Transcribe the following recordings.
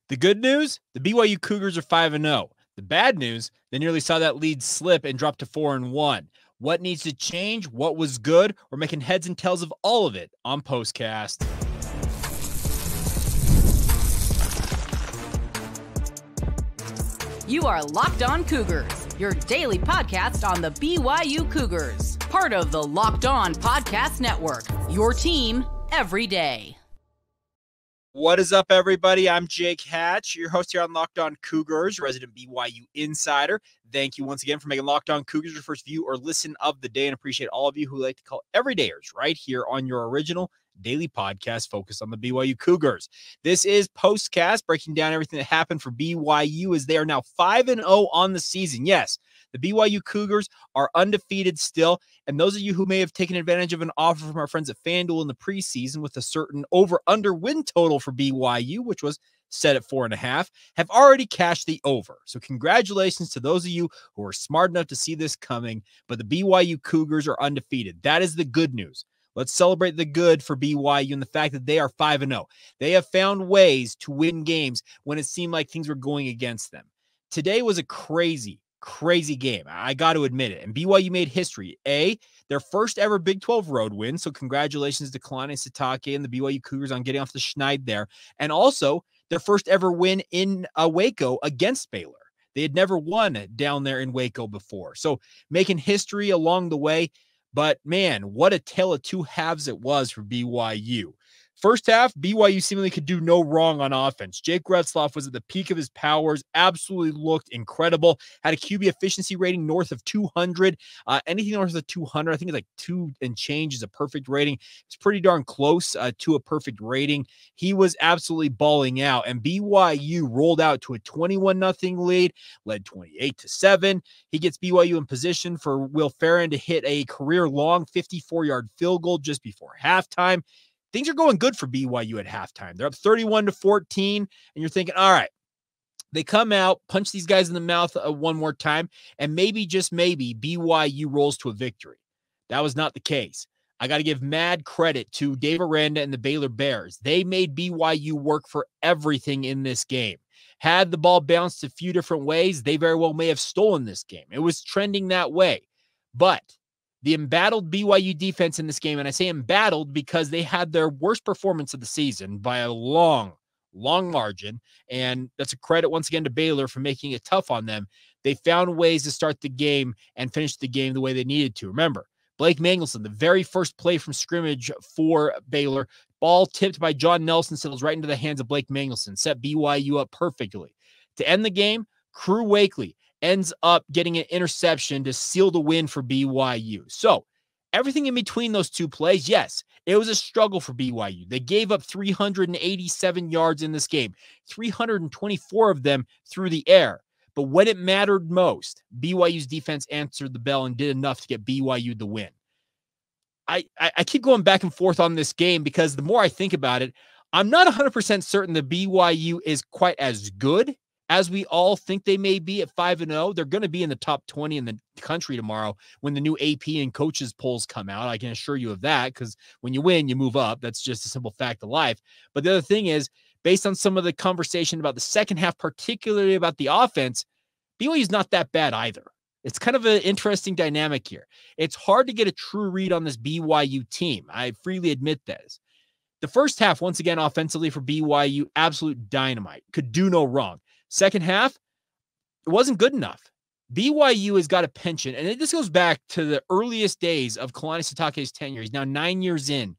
The good news, the BYU Cougars are 5-0. The bad news, they nearly saw that lead slip and drop to 4-1. What needs to change? What was good? We're making heads and tails of all of it on POSTCAST. You are Locked On Cougars, your daily podcast on the BYU Cougars. Part of the Locked On Podcast Network, your team every day. What is up, everybody? I'm Jake Hatch, your host here on Locked On Cougars, resident BYU insider. Thank you once again for making Locked On Cougars your first view or listen of the day, and appreciate all of you who like to call everydayers right here on your original daily podcast focused on the BYU Cougars. This is POSTCAST, breaking down everything that happened for BYU as they are now 5-0 on the season. Yes, the BYU Cougars are undefeated still, and those of you who may have taken advantage of an offer from our friends at FanDuel in the preseason with a certain over-under win total for BYU, which was set at 4.5, have already cashed the over. So congratulations to those of you who are smart enough to see this coming, but the BYU Cougars are undefeated. That is the good news. Let's celebrate the good for BYU and the fact that they are 5-0. They have found ways to win games when it seemed like things were going against them. Today was a crazy game. I got to admit it. And BYU made history. Their first ever Big 12 road win. So congratulations to Kalani Sitake and the BYU Cougars on getting off the schneid there. And also their first ever win in Waco against Baylor. They had never won down there in Waco before. So making history along the way. But man, what a tale of two halves it was for BYU. First half, BYU seemingly could do no wrong on offense. Jake Retzlaff was at the peak of his powers, absolutely looked incredible, had a QB efficiency rating north of 200. Anything north of 200, I think it's like 2 and change is a perfect rating. It's pretty darn close to a perfect rating. He was absolutely balling out, and BYU rolled out to a 21-0 lead, led 28-7. He gets BYU in position for Will Ferrin to hit a career-long 54-yard field goal just before halftime. Things are going good for BYU at halftime. They're up 31-14, and you're thinking, all right, they come out, punch these guys in the mouth one more time, and maybe, just maybe, BYU rolls to a victory. That was not the case. I got to give mad credit to Dave Aranda and the Baylor Bears. They made BYU work for everything in this game. Had the ball bounced a few different ways, they very well may have stolen this game. It was trending that way. But the embattled BYU defense in this game, and I say embattled because they had their worst performance of the season by a long margin, and that's a credit once again to Baylor for making it tough on them. They found ways to start the game and finish the game the way they needed to. Remember, Blake Mangelson, the very first play from scrimmage for Baylor, ball tipped by John Nelson, settles right into the hands of Blake Mangelson, set BYU up perfectly. To end the game, Crew Wakley ends up getting an interception to seal the win for BYU. So everything in between those two plays, yes, it was a struggle for BYU. They gave up 387 yards in this game, 324 of them through the air. But when it mattered most, BYU's defense answered the bell and did enough to get BYU the win. I keep going back and forth on this game because the more I think about it, I'm not 100% certain that BYU is quite as good as we all think they may be at 5-0. They're going to be in the top 20 in the country tomorrow when the new AP and coaches polls come out. I can assure you of that, because when you win, you move up. That's just a simple fact of life. But the other thing is, based on some of the conversation about the second half, particularly about the offense, BYU is not that bad either. It's kind of an interesting dynamic here. It's hard to get a true read on this BYU team. I freely admit this. The first half, once again, offensively for BYU, absolute dynamite. Could do no wrong. Second half, it wasn't good enough. BYU has got a penchant, and this goes back to the earliest days of Kalani Sitake's tenure. He's now 9 years in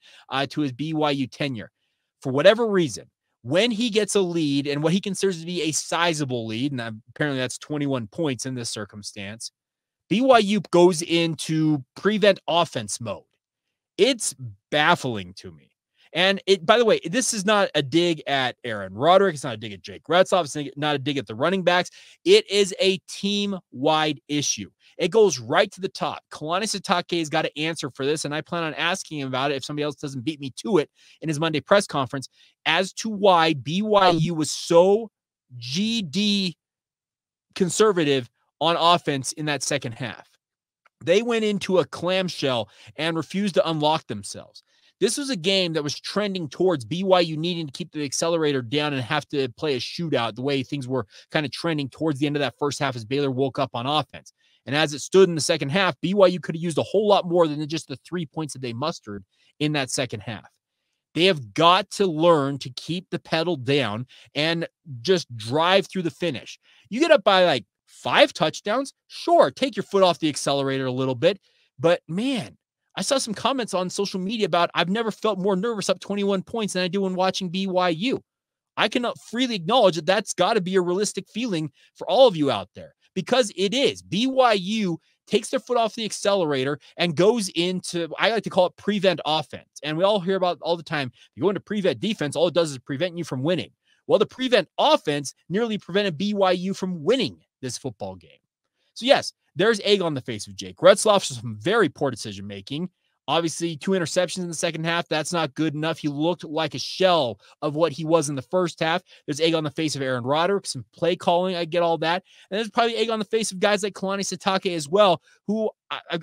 to his BYU tenure. For whatever reason, when he gets a lead, and what he considers to be a sizable lead, and apparently that's 21 points in this circumstance, BYU goes into prevent offense mode. It's baffling to me. And by the way, this is not a dig at Aaron Roderick. It's not a dig at Jake Retzlaff. It's not a dig at the running backs. It is a team-wide issue. It goes right to the top. Kalani Sitake has got to answer for this, and I plan on asking him about it if somebody else doesn't beat me to it in his Monday press conference, as to why BYU was so GD conservative on offense in that second half. They went into a clamshell and refused to unlock themselves. This was a game that was trending towards BYU needing to keep the accelerator down and have to play a shootout the way things were kind of trending towards the end of that first half as Baylor woke up on offense. And as it stood in the second half, BYU could have used a whole lot more than just the 3 points that they mustered in that second half. They have got to learn to keep the pedal down and just drive through the finish. You get up by like 5 touchdowns, sure, take your foot off the accelerator a little bit. But man, I saw some comments on social media about I've never felt more nervous up 21 points than I do when watching BYU. I cannot freely acknowledge that that's got to be a realistic feeling for all of you out there, because it is. BYU takes their foot off the accelerator and goes into, I like to call it prevent offense. And we all hear about all the time, you go into prevent defense, all it does is prevent you from winning. Well, the prevent offense nearly prevented BYU from winning this football game. So yes, there's egg on the face of Jake Retzlaff. Some very poor decision-making. Obviously, 2 interceptions in the second half. That's not good enough. He looked like a shell of what he was in the first half. There's egg on the face of Aaron Roderick, some play calling. I get all that. And there's probably egg on the face of guys like Kalani Sitake as well, who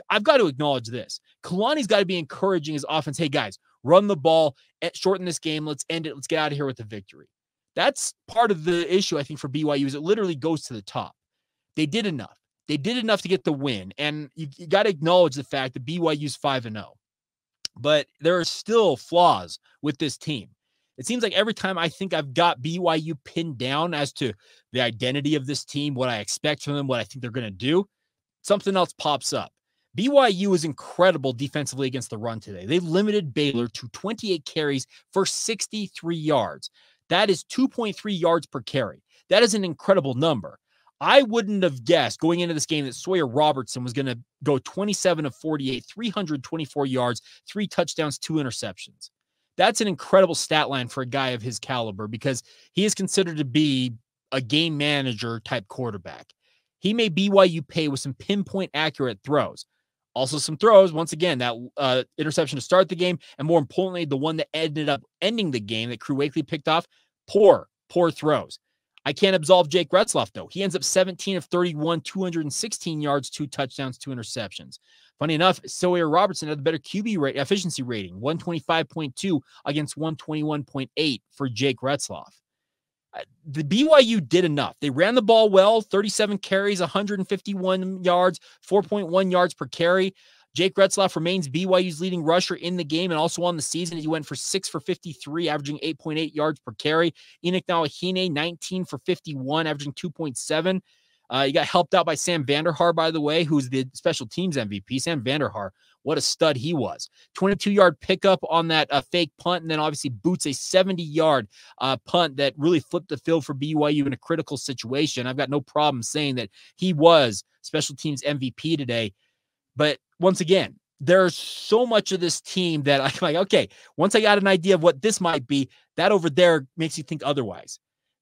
I've got to acknowledge this. Kalani's got to be encouraging his offense. Hey, guys, run the ball, shorten this game. Let's end it. Let's get out of here with a victory. That's part of the issue, I think, for BYU is it literally goes to the top. They did enough. They did enough to get the win, and you got to acknowledge the fact that BYU's 5-0. But there are still flaws with this team. It seems like every time I think I've got BYU pinned down as to the identity of this team, what I expect from them, what I think they're going to do, something else pops up. BYU is incredible defensively against the run today. They limited Baylor to 28 carries for 63 yards. That is 2.3 yards per carry. That is an incredible number. I wouldn't have guessed going into this game that Sawyer Robertson was going to go 27 of 48, 324 yards, 3 touchdowns, 2 interceptions. That's an incredible stat line for a guy of his caliber because he is considered to be a game manager type quarterback. He made BYU pay with some pinpoint accurate throws. Also some throws, once again, that interception to start the game, and more importantly, the one that ended up ending the game that Crew Wakley picked off, poor throws. I can't absolve Jake Retzlaff, though. He ends up 17 of 31, 216 yards, 2 touchdowns, 2 interceptions. Funny enough, Sawyer Robertson had the better QB efficiency rating, 125.2 against 121.8 for Jake Retzlaff. The BYU did enough. They ran the ball well, 37 carries, 151 yards, 4.1 yards per carry. Jake Retzlaff remains BYU's leading rusher in the game and also on the season. He went for 6 for 53, averaging 8.8 yards per carry. Enoch Nawahine, 19 for 51, averaging 2.7. He got helped out by Sam Vander Haar, by the way, who's the special teams MVP. Sam Vander Haar, what a stud he was. 22-yard pickup on that fake punt, and then obviously boots a 70-yard punt that really flipped the field for BYU in a critical situation. I've got no problem saying that he was special teams MVP today. But once again, there's so much of this team that I'm like, okay, once I got an idea of what this might be, that over there makes you think otherwise.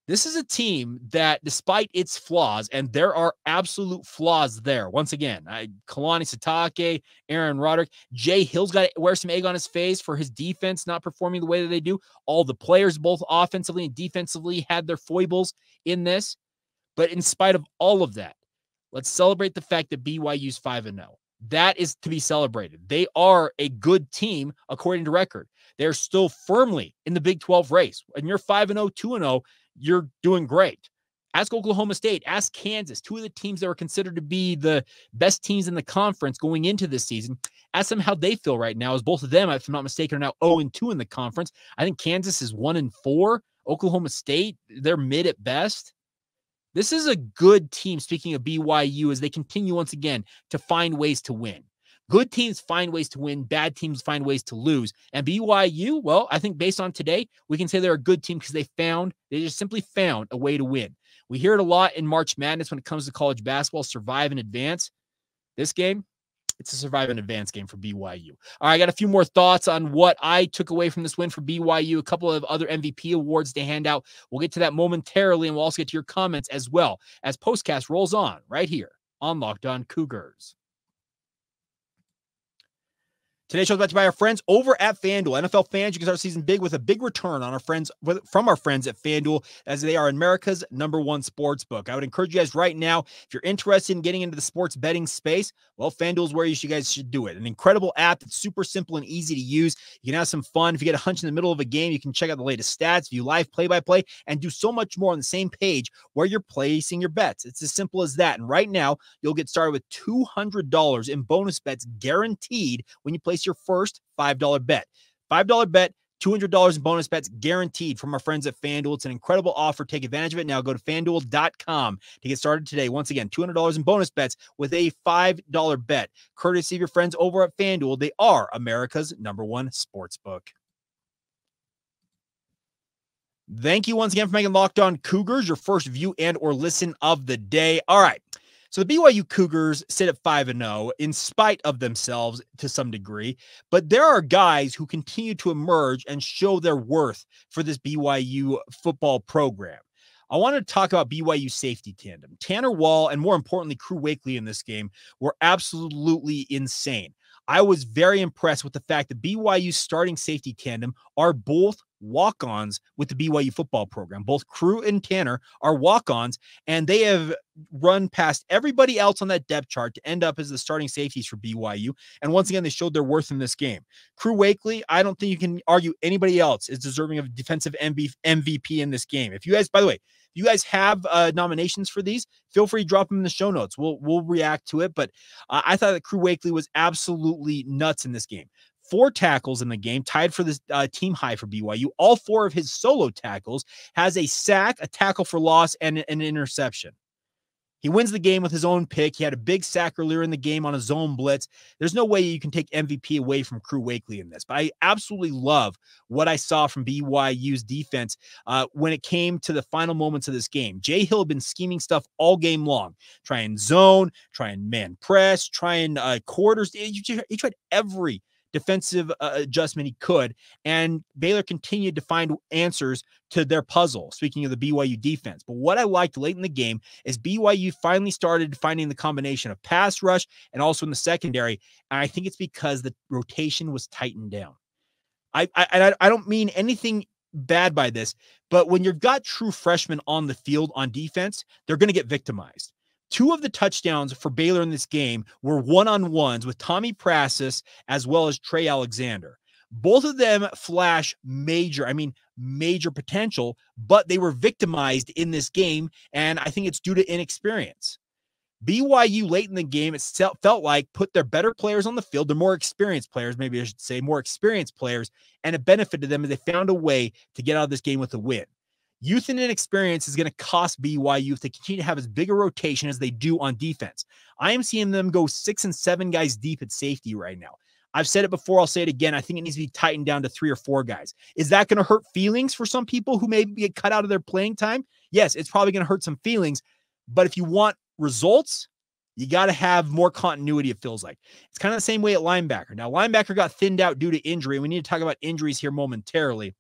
This is a team that, despite its flaws, and there are absolute flaws there. Once again, Kalani Sitake, Aaron Roderick, Jay Hill's got to wear some egg on his face for his defense not performing the way that they do. All the players, both offensively and defensively, had their foibles in this. But in spite of all of that, let's celebrate the fact that BYU's 5-0. That is to be celebrated. They are a good team according to record. They're still firmly in the Big 12 race. And you're 5-0, 2-0, you're doing great. Ask Oklahoma State, ask Kansas, 2 of the teams that were considered to be the best teams in the conference going into this season. Ask them how they feel right now, as both of them, if I'm not mistaken, are now 0-2 in the conference. I think Kansas is 1-4. Oklahoma State, they're mid at best. This is a good team, speaking of BYU, as they continue once again to find ways to win. Good teams find ways to win. Bad teams find ways to lose. And BYU, well, I think based on today, we can say they're a good team because they just simply found a way to win. We hear it a lot in March Madness when it comes to college basketball, survive and advance. This game, it's a survive and advance game for BYU. All right, I got a few more thoughts on what I took away from this win for BYU, a couple of other MVP awards to hand out. We'll get to that momentarily, and we'll also get to your comments as well as Postcast rolls on right here on Locked On Cougars. Today's show is brought to you by our friends over at FanDuel. NFL fans, you can start season big with a big return on from our friends at FanDuel, as they are America's #1 sports book. I would encourage you guys right now, if you're interested in getting into the sports betting space, well, FanDuel is where you guys should do it. An incredible app that's super simple and easy to use. You can have some fun. If you get a hunch in the middle of a game, you can check out the latest stats, view live play-by-play, and do so much more on the same page where you're placing your bets. It's as simple as that. And right now, you'll get started with $200 in bonus bets guaranteed when you place your first $5 bet. $5 bet, $200 in bonus bets guaranteed from our friends at FanDuel. It's an incredible offer. Take advantage of it now. Go to FanDuel.com to get started today. Once again, $200 in bonus bets with a $5 bet. Courtesy of your friends over at FanDuel. They are America's #1 sports book. Thank you once again for making Locked On Cougars your first view and or listen of the day. All right. So the BYU Cougars sit at 5-0 in spite of themselves to some degree, but there are guys who continue to emerge and show their worth for this BYU football program. I want to talk about BYU safety tandem. Tanner Wall and, more importantly, Crew Wakley in this game were absolutely insane. I was very impressed with the fact that BYU's starting safety tandem are both walk-ons with the BYU football program. Both Crew and Tanner are walk-ons, and they have run past everybody else on that depth chart to end up as the starting safeties for BYU. And once again, they showed their worth in this game. Crew Wakley, I don't think you can argue anybody else is deserving of defensive MVP in this game. If you guys, by the way, you guys have nominations for these, feel free to drop them in the show notes. We'll react to it. But I thought that Crew Wakley was absolutely nuts in this game. 4 tackles in the game, tied for this team high for BYU. All 4 of his solo tackles has a sack, a tackle for loss, and an interception. He wins the game with his own pick. He had a big sack earlier in the game on a zone blitz. There's no way you can take MVP away from Crew Wakley in this, but I absolutely love what I saw from BYU's defense when it came to the final moments of this game. Jay Hill had been scheming stuff all game long. Try and zone, try and man press, try and quarters. He tried every defensive adjustment he could, and Baylor continued to find answers to their puzzle, speaking of the BYU defense. But what I liked late in the game is BYU finally started finding the combination of pass rush and also in the secondary, and I think it's because the rotation was tightened down. I don't mean anything bad by this, but when you've got true freshmen on the field on defense, they're going to get victimized. 2 of the touchdowns for Baylor in this game were one-on-ones with Tommy Prasis as well as Trey Alexander. Both of them flash major potential, but they were victimized in this game, and I think it's due to inexperience. BYU late in the game, it felt like, put their better players on the field, their more experienced players, maybe I should say more experienced players, and it benefited them as they found a way to get out of this game with a win. Youth and inexperience is going to cost BYU if they continue to have as big a rotation as they do on defense. I am seeing them go 6 and 7 guys deep at safety right now. I've said it before. I'll say it again. I think it needs to be tightened down to 3 or 4 guys. Is that going to hurt feelings for some people who may get cut out of their playing time? Yes, it's probably going to hurt some feelings. But if you want results, you got to have more continuity, it feels like. It's kind of the same way at linebacker. Now, linebacker got thinned out due to injury. We need to talk about injuries here momentarily.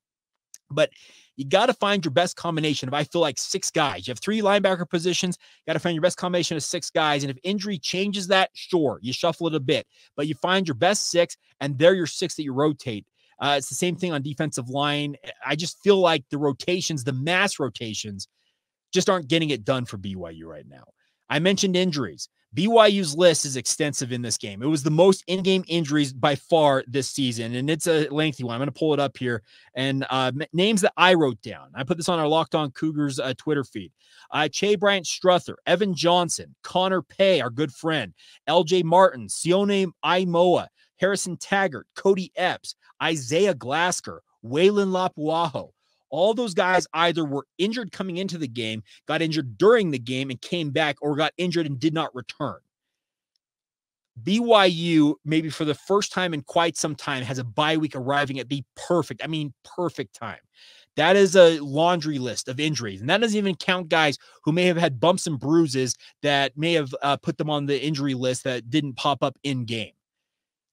But you got to find your best combination of, I feel like, 6 guys. You have 3 linebacker positions. You got to find your best combination of 6 guys. And if injury changes that, sure, you shuffle it a bit. But you find your best 6, and they're your 6 that you rotate. It's the same thing on defensive line. I just feel like the rotations, the mass rotations, just aren't getting it done for BYU right now. I mentioned injuries. BYU's list is extensive in this game. It was the most in-game injuries by far this season, and it's a lengthy one. I'm going to pull it up here, and names that I wrote down. I put this on our Locked On Cougars Twitter feed. Che Bryant Struther, Evan Johnson, Connor Pay, our good friend, LJ Martin, Sione Aimoa, Harrison Taggart, Cody Epps, Isaiah Glasker, Waylon Lapuaho. All those guys either were injured coming into the game, got injured during the game and came back, or got injured and did not return. BYU, maybe for the first time in quite some time, has a bye week arriving at the perfect time. That is a laundry list of injuries. And that doesn't even count guys who may have had bumps and bruises that may have put them on the injury list that didn't pop up in game.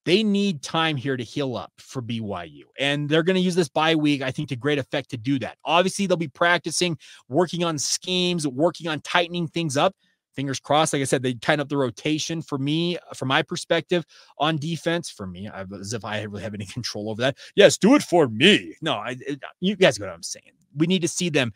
They need time here to heal up for BYU, and they're going to use this bye week, I think, to great effect to do that. Obviously, they'll be practicing, working on schemes, working on tightening things up. Fingers crossed. Like I said, they tighten up the rotation for me, from my perspective on defense. For me, as if I really have any control over that. Yes, do it for me. No, you guys know what I'm saying. We need to see them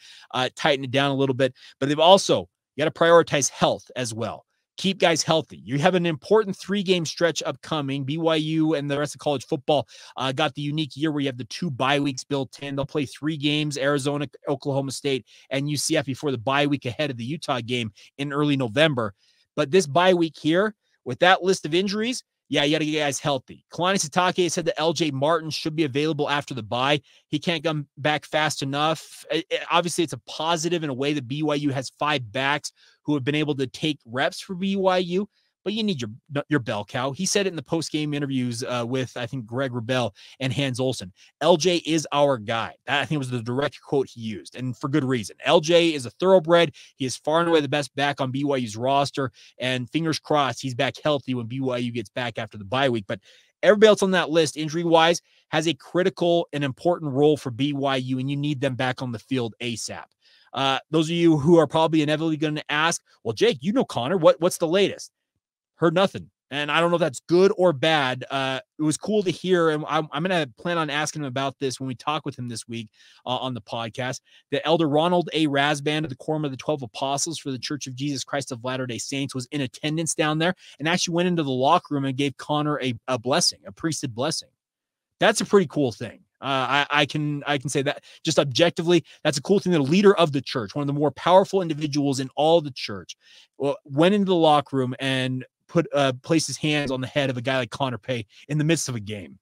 tighten it down a little bit, but they've also got to prioritize health as well. Keep guys healthy. You have an important 3-game stretch upcoming. BYU and the rest of college football got the unique year where you have the 2 bye weeks built in. They'll play 3 games, Arizona, Oklahoma State, and UCF before the bye week ahead of the Utah game in early November. But this bye week here, with that list of injuries, yeah, you got to get guys healthy. Kalani Sitake said that LJ Martin should be available after the bye. He can't come back fast enough. Obviously, it's a positive in a way that BYU has 5 backs who have been able to take reps for BYU, but you need your bell cow. He said it in the post-game interviews with, I think, Greg Wrubell and Hans Olsen. LJ is our guy. That, I think, was the direct quote he used, and for good reason. LJ is a thoroughbred. He is far and away the best back on BYU's roster, and fingers crossed he's back healthy when BYU gets back after the bye week. But everybody else on that list, injury-wise, has a critical and important role for BYU, and you need them back on the field ASAP. Those of you who are probably inevitably going to ask, well, Jake, you know Connor, what's the latest? Heard nothing. And I don't know if that's good or bad. It was cool to hear, and I'm going to plan on asking him about this when we talk with him this week on the podcast, that Elder Ronald A. Rasband of the Quorum of the 12 Apostles for the Church of Jesus Christ of Latter-day Saints was in attendance down there and actually went into the locker room and gave Connor a blessing, a priesthood blessing. That's a pretty cool thing. I can say that just objectively, that's a cool thing. The leader of the church, one of the more powerful individuals in all the church, went into the locker room and placed his hands on the head of a guy like Connor Pay in the midst of a game.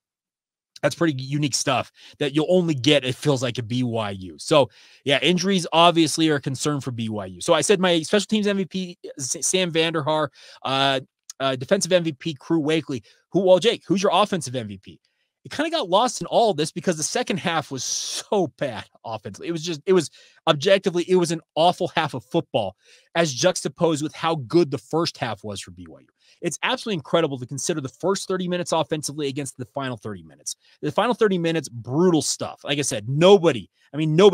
That's pretty unique stuff that you'll only get, it feels like, at BYU. So, yeah, injuries obviously are a concern for BYU. So I said my special teams MVP, Sam Vander Haar, defensive MVP, Crew Wakley. Jake, who's your offensive MVP? It kind of got lost in all of this because the second half was so bad offensively. It was objectively an awful half of football as juxtaposed with how good the first half was for BYU. It's absolutely incredible to consider the first 30 minutes offensively against the final 30 minutes. The final 30 minutes, brutal stuff. Like I said, nobody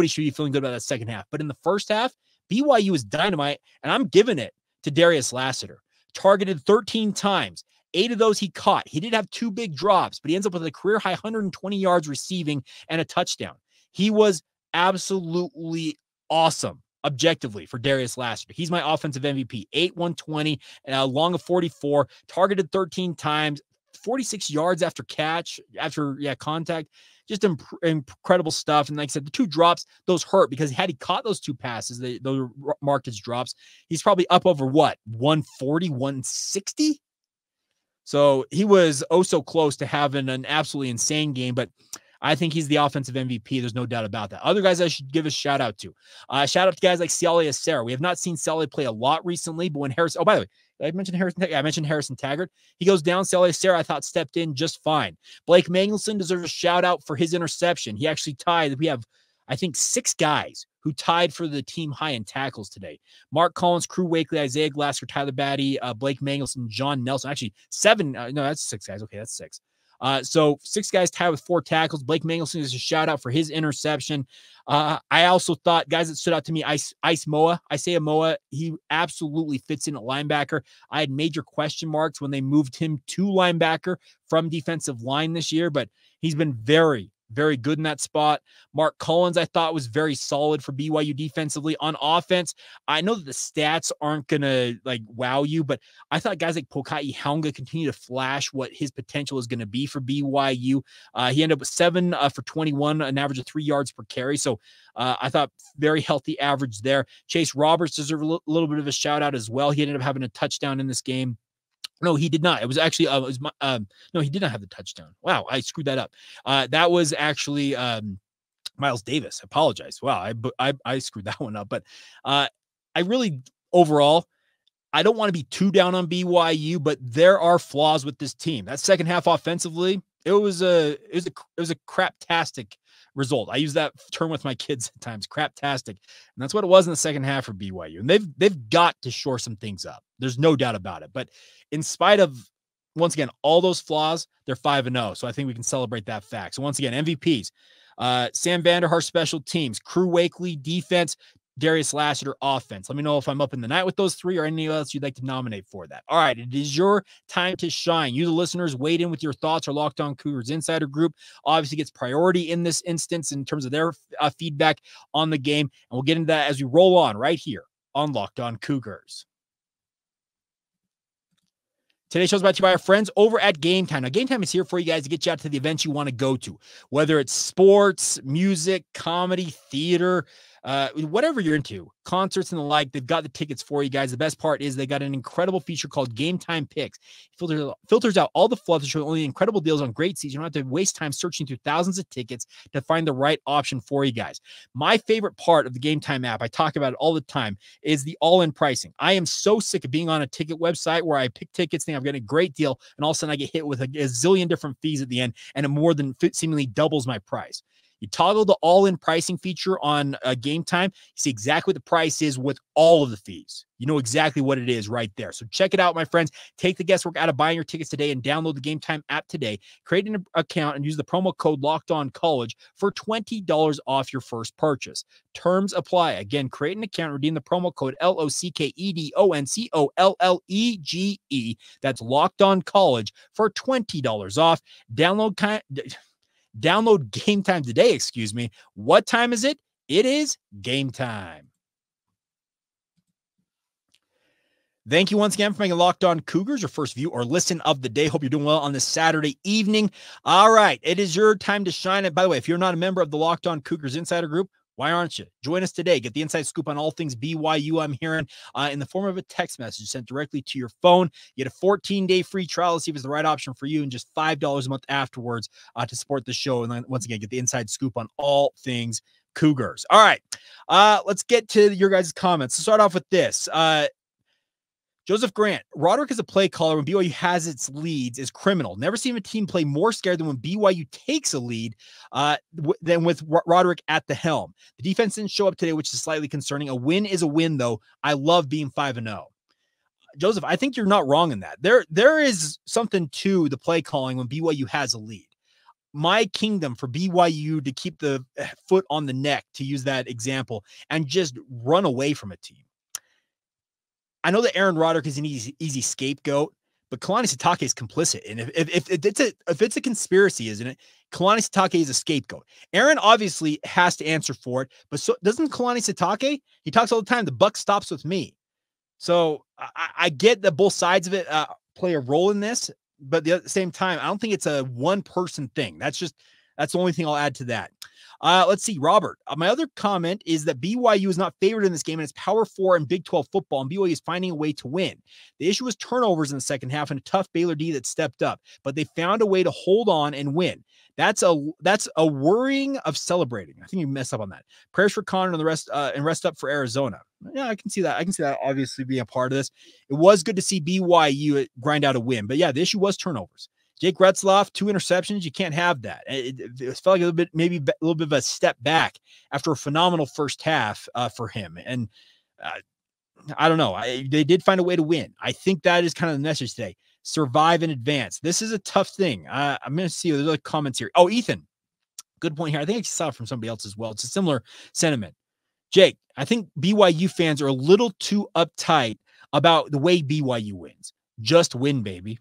should be feeling good about that second half. But in the first half, BYU was dynamite, and I'm giving it to Darius Lassiter. Targeted 13 times. 8 of those he caught. He did have 2 big drops, but he ends up with a career-high 120 yards receiving and a touchdown. He was absolutely awesome, objectively, for Darius Lassiter. He's my offensive MVP. 8, 120, long of 44, targeted 13 times, 46 yards after contact. Just incredible stuff. And like I said, the 2 drops, those hurt because had he caught those 2 passes, those were marked as drops, he's probably up over 140, 160? So he was so close to having an absolutely insane game, but I think he's the offensive MVP. There's no doubt about that. Other guys I should give a shout out to. Shout out to guys like Sawyer. We have not seen Sawyer play a lot recently, but when Harrison, by the way, I mentioned Harrison Taggart. He goes down. Sawyer, I thought, stepped in just fine. Blake Mangelson deserves a shout out for his interception. He actually tied. We have, I think, 6 guys who tied for the team high in tackles today. Mark Collins, Crew Wakley, Isaiah Glasser, Tyler Batty, Blake Mangelson, John Nelson. Actually, 7. No, that's 6 guys. Okay, that's 6. So 6 guys tied with 4 tackles. Blake Mangelson is a shout out for his interception. I also thought guys that stood out to me, Isaiah Moa, he absolutely fits in at linebacker. I had major question marks when they moved him to linebacker from defensive line this year, but he's been very, very good in that spot. Mark Collins, I thought, was very solid for BYU defensively. On offense, I know that the stats aren't going to wow you, but I thought guys like Pokai Haunga continue to flash what his potential is going to be for BYU. He ended up with 7 for 21, an average of 3 yards per carry. So I thought very healthy average there. Chase Roberts deserves a little bit of a shout out as well. He ended up having a touchdown in this game. No, he did not. It was actually, no, he did not have the touchdown. Wow, I screwed that up. That was actually Miles Davis. I apologize. Wow, I screwed that one up. But I really, overall, I don't want to be too down on BYU, but there are flaws with this team. That second half offensively, it was a craptastic result. I use that term with my kids at times, craptastic. And that's what it was in the second half for BYU. And they've got to shore some things up. There's no doubt about it. But in spite of, once again, all those flaws, they're 5-0. So I think we can celebrate that fact. So once again, MVPs, Sam Vander Haar special teams, Crew Wakley defense, Darius Lassiter offense. Let me know if I'm up in the night with those three or any else you'd like to nominate for that. All right, it is your time to shine. You, the listeners, weigh in with your thoughts. Our Locked On Cougars Insider group obviously gets priority in this instance in terms of their feedback on the game, and we'll get into that as we roll on right here on Locked On Cougars. Today's show is brought to you by our friends over at Game Time. Now, Game Time is here for you guys to get you out to the events you want to go to, whether it's sports, music, comedy, theater, whatever you're into, concerts and the like. They've got the tickets for you guys. The best part is they got an incredible feature called Game Time Picks. It filters out all the fluff to show only incredible deals on great seats. You don't have to waste time searching through thousands of tickets to find the right option for you guys. My favorite part of the Game Time app, I talk about it all the time, is the all-in pricing. I am so sick of being on a ticket website where I pick tickets, think I'm getting a great deal, and all of a sudden I get hit with a zillion different fees at the end, and it more than seemingly doubles my price. You toggle the all-in pricing feature on Game Time. You see exactly what the price is with all of the fees. You know exactly what it is right there. So check it out, my friends. Take the guesswork out of buying your tickets today and download the Game Time app today. Create an account and use the promo code LOCKEDONCollege for $20 off your first purchase. Terms apply. Again, create an account, redeem the promo code LOCKEDONCOLLEGE. That's LOCKEDONCollege for $20 off. Download Game Time today, excuse me. What time is it? It is game time. Thank you once again for making Locked On Cougars your first view or listen of the day. Hope you're doing well on this Saturday evening. All right, it is your time to shine. And by the way, if you're not a member of the Locked On Cougars Insider Group, why aren't you? Join us today. Get the inside scoop on all things BYU. I'm hearing in the form of a text message sent directly to your phone. You get a 14-day free trial to see if it's the right option for you, and just $5 a month afterwards to support the show. And then once again, get the inside scoop on all things Cougars. All right, let's get to your guys' comments. Let's start off with this. Joseph Grant, Roderick is a play caller when BYU has its leads is criminal. Never seen a team play more scared than when BYU takes a lead than with Roderick at the helm. The defense didn't show up today, which is slightly concerning. A win is a win, though. I love being 5-0. Joseph, I think you're not wrong in that. There is something to the play calling when BYU has a lead. My kingdom for BYU to keep the foot on the neck, to use that example, and just run away from a team. I know that Aaron Roderick is an easy scapegoat, but Kalani Sitake is complicit. And if it's a conspiracy, isn't it? Kalani Sitake is a scapegoat. Aaron obviously has to answer for it, but so doesn't Kalani Sitake? He talks all the time. The buck stops with me. So I get that both sides of it play a role in this, but at the same time, I don't think it's a one-person thing. That's the only thing I'll add to that. Let's see, Robert. My other comment is that BYU is not favored in this game, and it's Power 4 and Big 12 football, and BYU is finding a way to win. The issue was turnovers in the second half and a tough Baylor D that stepped up, but they found a way to hold on and win. That's a worrying of celebrating. I think you messed up on that. Prayers for Connor and the rest, and rest up for Arizona. Yeah, I can see that. I can see that obviously being a part of this. It was good to see BYU grind out a win, but yeah, the issue was turnovers. Jake Retzlaff, 2 interceptions. You can't have that. It felt like maybe a little bit of a step back after a phenomenal first half for him. And I don't know. They did find a way to win. I think that is kind of the message today. Survive and advance. This is a tough thing. I'm going to see. There's other comments here. Oh, Ethan, good point here. I think I saw it from somebody else as well. It's a similar sentiment. Jake, I think BYU fans are a little too uptight about the way BYU wins. Just win, baby.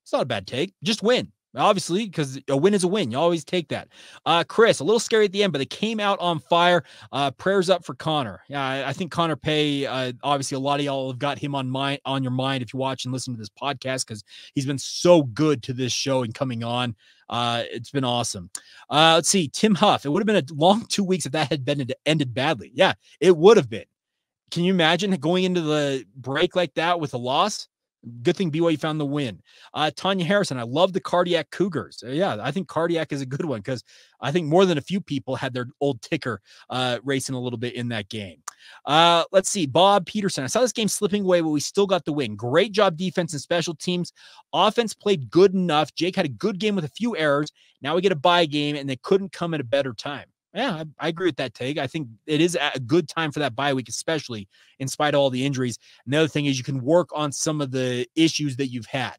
It's not a bad take. Just win. Obviously, because a win is a win. You always take that. Chris, a little scary at the end, but they came out on fire. Prayers up for Connor. Yeah, I think Connor Pay, obviously a lot of y'all have got him on your mind if you watch and listen to this podcast, because he's been so good to this show and coming on. It's been awesome. Let's see. Tim Huff. It would have been a long 2 weeks if that had ended badly. Yeah, it would have been. Can you imagine going into the break like that with a loss? Good thing BYU found the win. Tanya Harrison, I love the Cardiac Cougars. Yeah, I think Cardiac is a good one because I think more than a few people had their old ticker racing a little bit in that game. Let's see. Bob Peterson, I saw this game slipping away, but we still got the win. Great job defense and special teams. Offense played good enough. Jake had a good game with a few errors. Now we get a bye game, and they couldn't come at a better time. Yeah, I agree with that take. I think it is a good time for that bye week, especially in spite of all the injuries. And the other thing is you can work on some of the issues that you've had.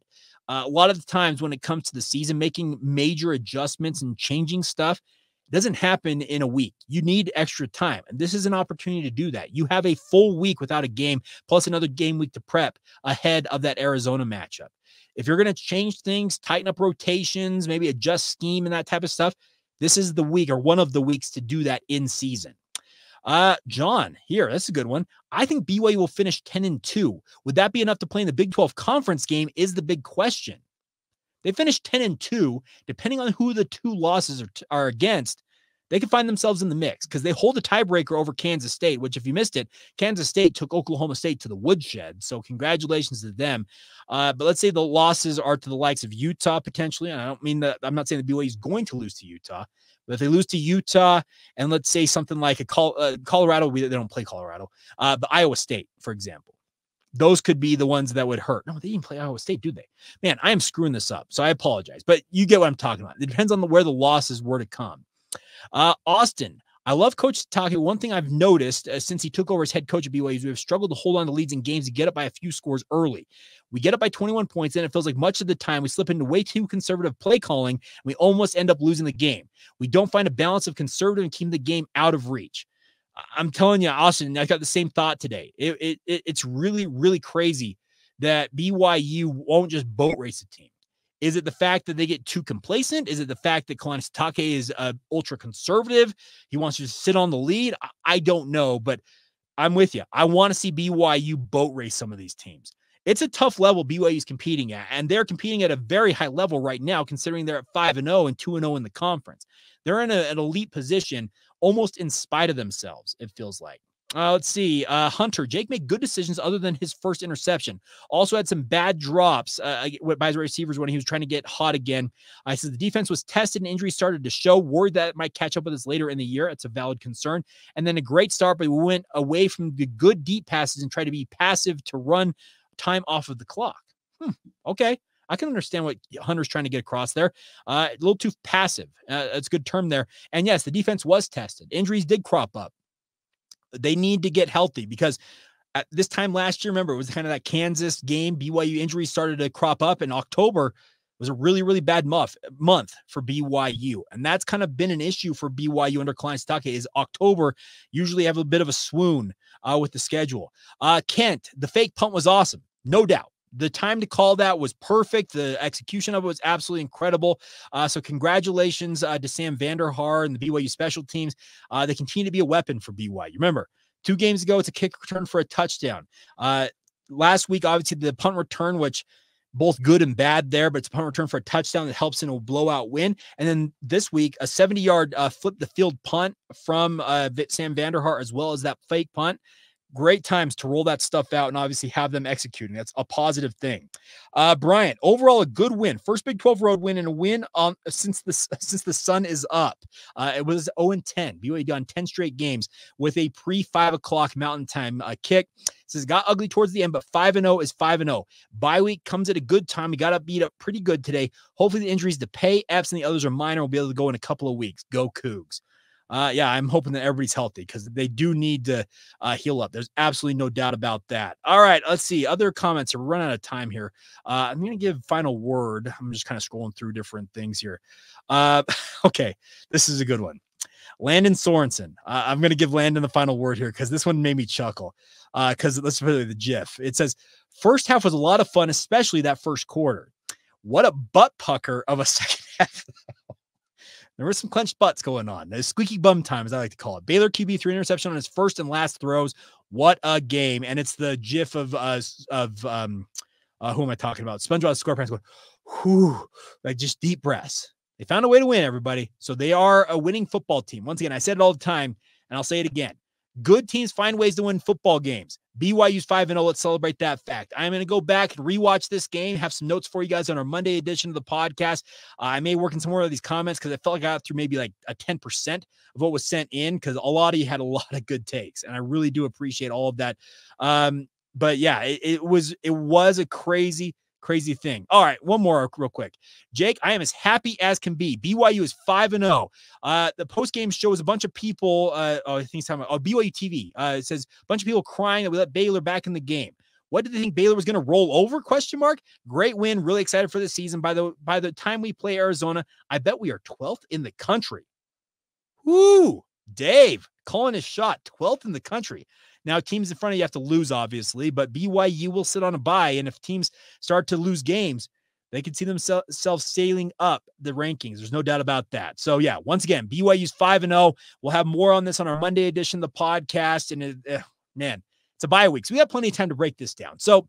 A lot of the times when it comes to the season, making major adjustments and changing stuff, It doesn't happen in a week. You need extra time. And this is an opportunity to do that. You have a full week without a game, plus another game week to prep ahead of that Arizona matchup. If you're going to change things, tighten up rotations, maybe adjust scheme and that type of stuff, this is the week or one of the weeks to do that in season. John, here, that's a good one. I think BYU will finish 10-2. Would that be enough to play in the Big 12 conference game is the big question. They finished 10-2, depending on who the two losses are against, they can find themselves in the mix because they hold a tiebreaker over Kansas State, which if you missed it, Kansas State took Oklahoma State to the woodshed. So congratulations to them. But let's say the losses are to the likes of Utah potentially. And I don't mean that I'm not saying the BYU is going to lose to Utah, but if they lose to Utah and let's say something like Colorado, they don't play Colorado, but Iowa State, for example. Those could be the ones that would hurt. No, they didn't play Iowa State, do they? Man, I am screwing this up, so I apologize. But you get what I'm talking about. It depends on where the losses were to come. Austin, I love Coach Sitake. One thing I've noticed since he took over as head coach at BYU is we have struggled to hold on to leads in games to get up by a few scores early. We get up by 21 points, and it feels like much of the time we slip into way too conservative play calling, and we almost end up losing the game. We don't find a balance of conservative and keeping the game out of reach. I'm telling you, Austin, I got the same thought today. It's really, really crazy that BYU won't just boat race a team. Is it the fact that they get too complacent? Is it the fact that Kalani Sitake is ultra conservative? He wants to just sit on the lead? I don't know, but I'm with you. I want to see BYU boat race some of these teams. It's a tough level BYU is competing at, and they're competing at a very high level right now, considering they're at 5-0 and 2-0 in the conference. They're in an elite position almost in spite of themselves, it feels like. Let's see. Hunter, Jake made good decisions other than his first interception. Also had some bad drops by his receivers when he was trying to get hot again. I said the defense was tested and injuries started to show. Worried that it might catch up with us later in the year. It's a valid concern. And then a great start, but we went away from the good deep passes and tried to be passive to run time off of the clock. Okay. I can understand what Hunter's trying to get across there. A little too passive. That's a good term there. And yes, the defense was tested. Injuries did crop up. They need to get healthy because at this time last year, remember, it was kind of that Kansas game. BYU injuries started to crop up, and October was a really, really bad month for BYU. And that's kind of been an issue for BYU under Kalani Sitake is October usually have a bit of a swoon with the schedule. Kent, the fake punt was awesome. No doubt. The time to call that was perfect. The execution of it was absolutely incredible. So congratulations to Sam Vander Haar and the BYU special teams. They continue to be a weapon for BYU. Remember, 2 games ago, it's a kick return for a touchdown. Last week, obviously, the punt return, which both good and bad there, but it's a punt return for a touchdown that helps in a blowout win. And then this week, a 70-yard flip the field punt from Sam Vander Haar, as well as that fake punt. Great times to roll that stuff out and obviously have them executing. That's a positive thing. Bryant, overall a good win. First Big 12 road win and a win since the sun is up. It was 0-10. BYU done 10 straight games with a pre-5 o'clock Mountain Time kick. It says got ugly towards the end, but 5-0 is 5-0. Bye week comes at a good time. We got to beat up pretty good today. Hopefully the injuries to Pay, Epps, and the others are minor. We'll be able to go in a couple of weeks. Go Cougs. Yeah, I'm hoping that everybody's healthy because they do need to heal up. There's absolutely no doubt about that. All right, let's see. Other comments. We're running out of time here. I'm going to give final word. I'm just kind of scrolling through different things here. Okay, this is a good one. Landon Sorensen. I'm going to give Landon the final word here because this one made me chuckle because let's put the GIF. It says, first half was a lot of fun, especially that first quarter. What a butt pucker of a second half. There were some clenched butts going on. The squeaky bum time, as I like to call it. Baylor QB 3 interception on his first and last throws. What a game. And it's the GIF of who am I talking about? SpongeBob SquarePants going, whew, like just deep breaths. They found a way to win, everybody. So they are a winning football team. Once again, I said it all the time, and I'll say it again. Good teams find ways to win football games. BYU's 5-0. Let's celebrate that fact. I'm going to go back and rewatch this game, have some notes for you guys on our Monday edition of the podcast. I may work in some more of these comments because I felt like I got through maybe like a 10% of what was sent in because a lot of you had a lot of good takes, and I really do appreciate all of that. But yeah, it was a crazy thing. All right, one more real quick. Jake, I am as happy as can be. BYU is 5-0. The post-game shows a bunch of people, I think it's talking about BYU TV. It says a bunch of people crying that we let Baylor back in the game. What did they think Baylor was going to roll over? ? Great win. Really excited for the season. By the time we play Arizona, I bet we are 12th in the country. Woo! Dave calling his shot, 12th in the country. Now, teams in front of you have to lose, obviously, but BYU will sit on a bye, and if teams start to lose games, they can see themselves sailing up the rankings. There's no doubt about that. So, yeah, once again, BYU's 5-0. We'll have more on this on our Monday edition of the podcast, and man, it's a bye week, so we have plenty of time to break this down. So,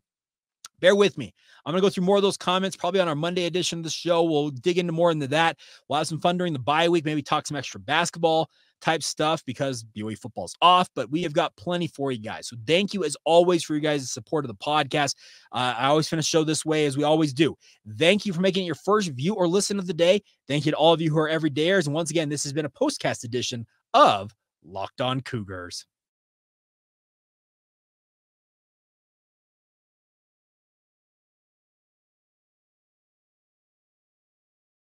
bear with me. I'm going to go through more of those comments probably on our Monday edition of the show. We'll dig into more into that. We'll have some fun during the bye week, maybe talk some extra basketball type stuff because BYU football's off, but we have got plenty for you guys. So thank you as always for you guys' support of the podcast. I always finish the show this way as we always do. Thank you for making it your first view or listen of the day. Thank you to all of you who are everydayers. And once again, this has been a postcast edition of Locked On Cougars.